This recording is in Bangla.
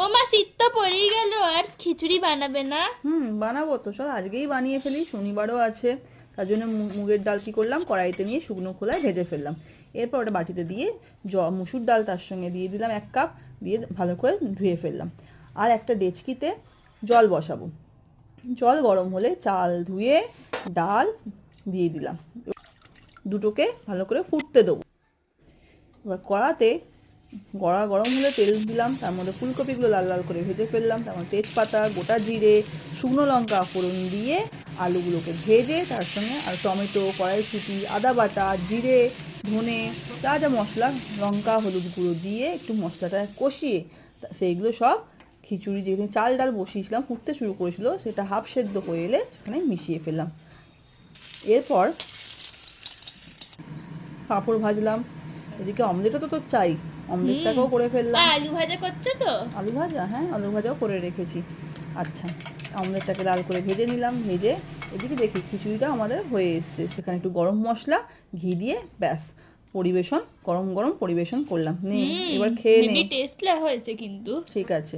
ও মা, শীত তো পড়েই গেল, আর খিচুড়ি বানাবে না? বানাবো তো, চল আজকেই বানিয়ে ফেলি, শনিবারও আছে। তার জন্য মুগের ডাল কী করলাম, কড়াইতে নিয়ে শুকনো খোলায় ভেজে ফেললাম। এরপর ওটা বাটিতে দিয়ে মুসুর ডাল তার সঙ্গে দিয়ে দিলাম 1 কাপ, দিয়ে ভালো করে ধুয়ে ফেললাম। আর একটা ডেচকিতে জল বসাবো, জল গরম হলে চাল ধুয়ে ডাল দিয়ে দিলাম, দুটোকে ভালো করে ফুটতে দেবো। এবার কড়াতে গরম হলে তেল দিলাম, তার মধ্যে ফুলকপিগুলো লাল লাল করে ভেজে ফেললাম, তার মধ্যে তেজপাতা, গোটা জিরে, শুকনো লঙ্কা ফোড়ন দিয়ে আলুগুলোকে ভেজে তার সঙ্গে আর টমেটো, কড়াইশুঁটি, আদা বাটা, জিরে, ধনে, যা যা মশলা, লঙ্কা, হলুদ গুঁড়ো দিয়ে একটু মশলাটা কষিয়ে সেইগুলো সব খিচুড়ি যেখানে চাল ডাল বসিয়েছিলাম ফুটতে শুরু করেছিল সেটা হাফ সেদ্ধ হয়ে এলে সেখানে মিশিয়ে ফেললাম। এরপর পাঁপড় ভাজলাম, এদিকে অমলেটও তো তোর চাই, অমলেটটাকেও করে ফেললাম। আলু ভাজা করছো তো? আলু ভাজা, হ্যাঁ আলু ভাজাও করে রেখেছি। আচ্ছা, অমলেটটাকে লাল করে ভেজে নিলাম, ভেজে এদিকে দেখি খিচুড়িটা আমাদের হয়ে এসছে, সেখানে একটু গরম মশলা ঘি দিয়ে ব্যাস পরিবেশন, গরম গরম পরিবেশন করলাম। নে এবার খেয়ে নে। হেভি টেস্টলা হয়েছে কিন্তু। ঠিক আছে।